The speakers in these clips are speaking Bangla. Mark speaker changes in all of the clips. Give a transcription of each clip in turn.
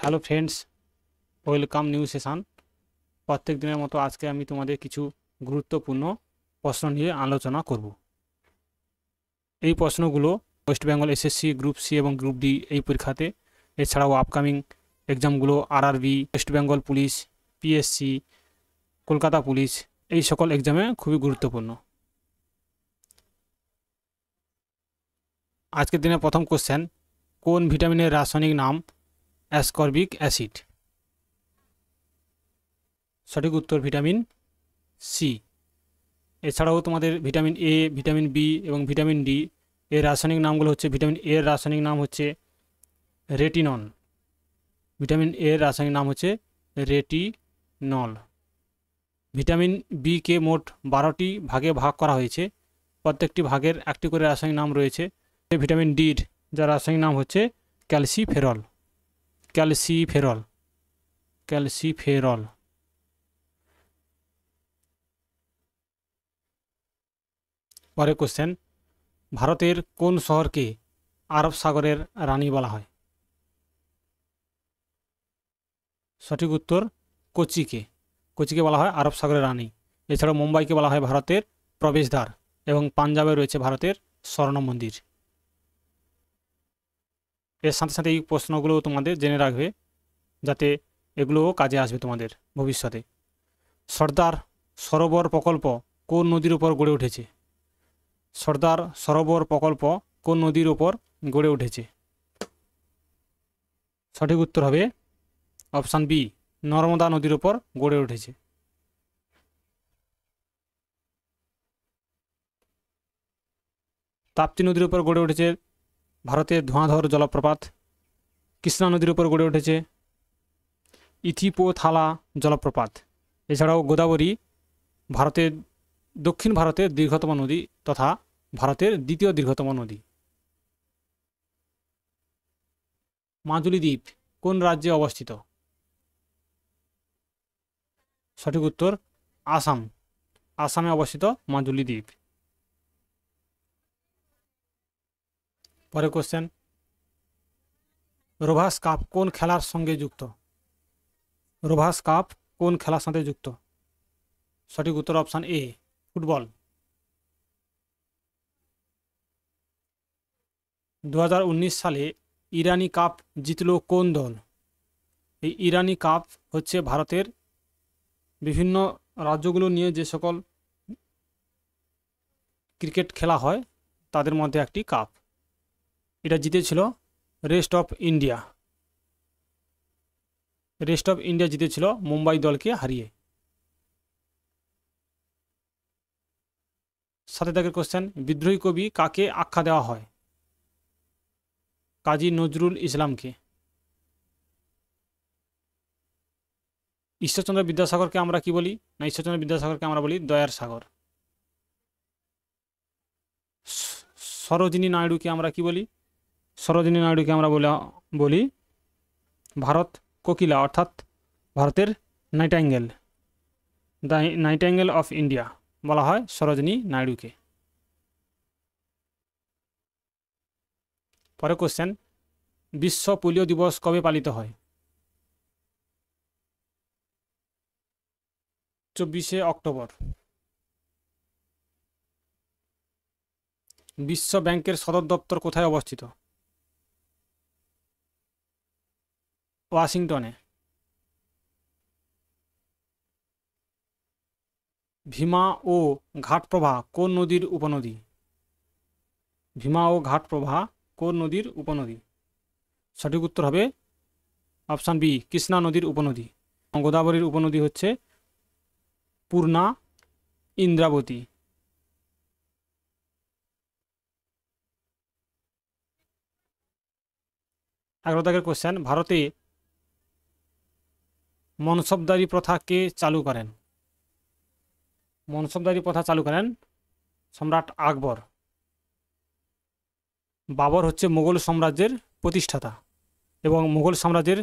Speaker 1: Hello friends, welcome new session. প্রত্যেক দিনের মতো আজকে আমি তোমাদের কিছু গুরুত্বপূর্ণ প্রশ্ন নিয়ে আলোচনা করব। এই প্রশ্নগুলো West Bengal SSC group C এবং গ্রুপ ডি এই পরীক্ষাতে, এছাড়াও আপকামিং এক্সামগুলো RRB, West Bengal police, PSC, Kolkata police, এই সকল এক্সামে খুবই গুরুত্বপূর্ণ। আজকের দিনের প্রথম কোশ্চেন, কোন ভিটামিনের রাসায়নিক নাম অ্যাসকর্বিক অ্যাসিড? সঠিক উত্তর ভিটামিন সি। এছাড়াও তোমাদের ভিটামিন এ, ভিটামিন বি এবং ভিটামিন ডি এর রাসায়নিক নামগুলো হচ্ছে, ভিটামিন এ এর রাসায়নিক নাম হচ্ছে রেটিনন। ভিটামিন এ এর রাসায়নিক নাম হচ্ছে রেটিনল। ভিটামিন বি কে মোট 12টি ভাগে ভাগ করা হয়েছে, প্রত্যেকটি ভাগের একটি করে রাসায়নিক নাম রয়েছে। ভিটামিন ডির যার রাসায়নিক নাম হচ্ছে ক্যালসিফেরল। ক্যালসিফেরল ক্যালসিফেরল পরের কোশ্চেন, ভারতের কোন শহরকে আরব সাগরের রানী বলা হয়? সঠিক উত্তর কোচিকে। কোচিকে বলা হয় আরব সাগরের রানী। এছাড়াও মুম্বাইকে বলা হয় ভারতের প্রবেশদ্বার, এবং পাঞ্জাবে রয়েছে ভারতের স্বর্ণ মন্দির। এর সাথে সাথে এই প্রশ্নগুলো তোমাদের জেনে রাখবে, যাতে এগুলোও কাজে আসবে তোমাদের ভবিষ্যতে। সর্দার সরোবর প্রকল্প কোন নদীর উপর গড়ে উঠেছে? সর্দার সরোবর প্রকল্প কোন নদীর উপর গড়ে উঠেছে? সঠিক উত্তর হবে অপশান বি, নর্মদা নদীর উপর গড়ে উঠেছে। তাপ্তি নদীর উপর গড়ে উঠেছে ভারতের ধোঁয়াধর জলপ্রপাত। কৃষ্ণা নদীর উপর গড়ে উঠেছে ইথিপোথালা জলপ্রপাত। এছাড়াও গোদাবরী ভারতের দক্ষিণ ভারতের দীর্ঘতম নদী তথা ভারতের দ্বিতীয় দীর্ঘতম নদী। মাজুলী দ্বীপ কোন রাজ্যে অবস্থিত? সঠিক উত্তর আসাম। আসামে অবস্থিত মাজুলী দ্বীপ। পরের কোশ্চেন, রোভাস কাপ কোন খেলার সঙ্গে যুক্ত? রোভাস কাপ কোন খেলার সাথে যুক্ত? সঠিক উত্তর অপশান এ, ফুটবল। 2019 সালে ইরানি কাপ জিতল কোন দল? এই ইরানি কাপ হচ্ছে ভারতের বিভিন্ন রাজ্যগুলো নিয়ে যে সকল ক্রিকেট খেলা হয় তাদের মধ্যে একটি কাপ। এটা জিতেছিল rest of India. Rest of India জিতেছিল মুম্বাই দলকে হারিয়ে। সাথে থাকে কোশ্চেন, বিদ্রোহী কবি কাকে আখ্যা দেওয়া হয়? কাজী নজরুল ইসলামকে। ঈশ্বরচন্দ্র বিদ্যাসাগরকে আমরা কি বলি? না, ঈশ্বরচন্দ্র বিদ্যাসাগরকে আমরা বলি দয়ার সাগর। সরোজিনী নাইডুকে আমরা কি বলি? সরোজিনী নাইডুকে আমরা বলি ভারত কোকিলা, অর্থাৎ ভারতের Nightingale. The Nightingale of India বলা হয় সরোজিনী নাইডুকে। পরে কোশ্চেন, বিশ্ব পোলিও দিবস কবে পালিত হয়? 24শে অক্টোবর। বিশ্ব ব্যাংকের সদর দপ্তর কোথায় অবস্থিত? ওয়াশিংটনে। ভীমা ও ঘাটপ্রভা কোন নদীর উপনদী? ভীমা ও ঘাটপ্রভা কোন নদীর উপনদী? সঠিক উত্তর হবে অপশান বি, কৃষ্ণা নদীর উপনদী। গোদাবরীর উপনদী হচ্ছে পূর্ণা, ইন্দ্রাবতী। এগারো কোশ্চেন, ভারতে মনসবদারি প্রথা কে চালু করেন? মনসবদারি প্রথা চালু করেন সম্রাট আকবর। বাবর হচ্ছে মুঘল সাম্রাজ্যের প্রতিষ্ঠাতা, এবং মুঘল সাম্রাজ্যের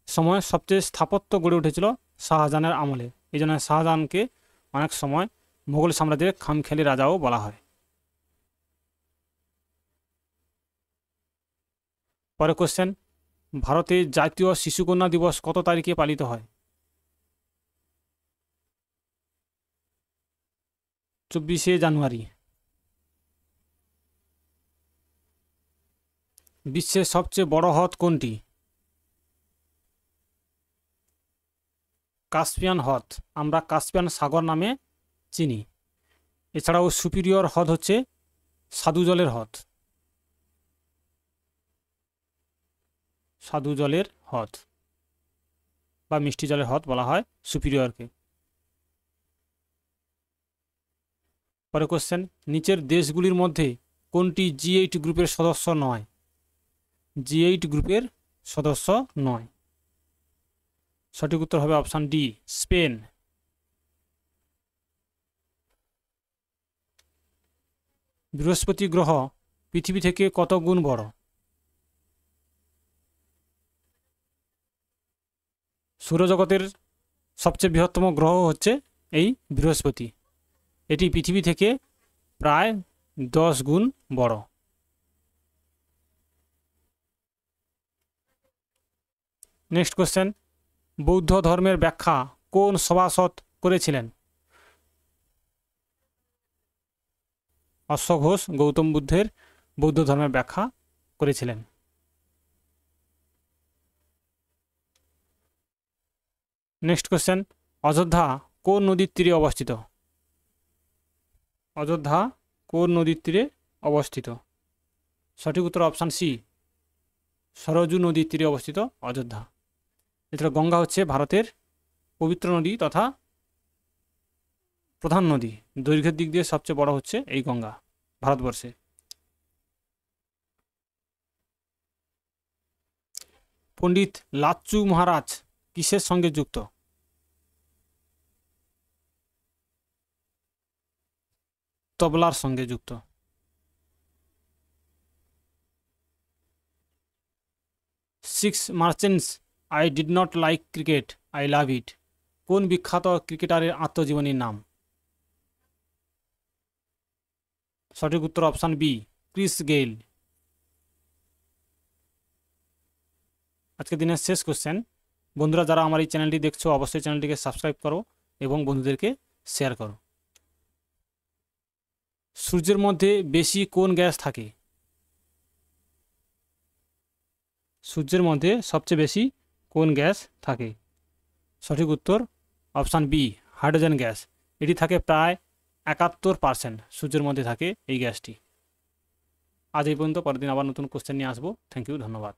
Speaker 1: সময় সবচেয়ে স্থাপত্য গড়ে উঠেছিল শাহজাহানের আমলে। এই জন্য শাহজাহানকে অনেক সময় মুঘল সাম্রাজ্যের খামখেয়ালি রাজাও বলা হয়। পরে কোশ্চেন, ভারতে জাতীয় শিশুকন্যা দিবস কত তারিখে পালিত হয়? 24শে জানুয়ারি। বিশ্বের সবচেয়ে বড় হ্রদ কোনটি? কাস্পিয়ান হ্রদ, আমরা কাস্পিয়ান সাগর নামে চিনি। এছাড়াও সুপিরিয়র হ্রদ হচ্ছে স্বাদু জলের হ্রদ। স্বাদু জলের হ্রদ বা মিষ্টি জলের হ্রদ বলা হয় সুপিরিয়রকে। পরে কোশ্চেন, নিচের দেশগুলির মধ্যে কোনটি G8 গ্রুপের সদস্য নয়? G8 গ্রুপের সদস্য নয়। সঠিক উত্তর হবে অপশান ডি, স্পেন। বৃহস্পতি গ্রহ পৃথিবী থেকে কত গুণ বড়? সৌরজগতের সবচেয়ে বৃহত্তম গ্রহ হচ্ছে এই বৃহস্পতি। এটি পৃথিবী থেকে প্রায় 10 গুণ বড়। নেক্সট কোশ্চেন, বৌদ্ধ ধর্মের ব্যাখ্যা কোন সভাসদ করেছিলেন? অশ্বঘোষ গৌতম বুদ্ধের বৌদ্ধ ধর্মের ব্যাখ্যা করেছিলেন। নেক্সট কোশ্চেন, অযোধ্যা কোন নদীর তীরে অবস্থিত? অযোধ্যা কোন নদীর তীরে অবস্থিত? সঠিক উত্তর অপশান সি, সরজু নদীর তীরে অবস্থিত অযোধ্যা। এছাড়া গঙ্গা হচ্ছে ভারতের পবিত্র নদী তথা প্রধান নদী। দৈর্ঘ্যের দিক দিয়ে সবচেয়ে বড় হচ্ছে এই গঙ্গা ভারতবর্ষে। পণ্ডিত লাচ্চু মহারাজ কিসের সঙ্গে যুক্ত? তবলার সঙ্গে যুক্ত। Six merchants I did not like cricket, I love it কোন বিখ্যাত ক্রিকেটারের আত্মজীবনীর নাম? সঠিক উত্তর অপশান বি, ক্রিস গেইল। আজকে দিনের শেষ কোশ্চেন, বন্ধুরা যারা আমার এই চ্যানেলটি দেখছো অবশ্যই চ্যানেলটিকে সাবস্ক্রাইব করো এবং বন্ধুদেরকে শেয়ার করো। সূর্যের মধ্যে বেশি কোন গ্যাস থাকে? সূর্যের মধ্যে সবচেয়ে বেশি কোন গ্যাস থাকে? সঠিক উত্তর অপশান বি, হাইড্রোজেন গ্যাস। এটি থাকে প্রায় 71%, সূর্যের মধ্যে থাকে এই গ্যাসটি। আজ এই পর্যন্ত, পরের দিন আবার নতুন কোশ্চেন নিয়ে আসবো। থ্যাংক ইউ, ধন্যবাদ।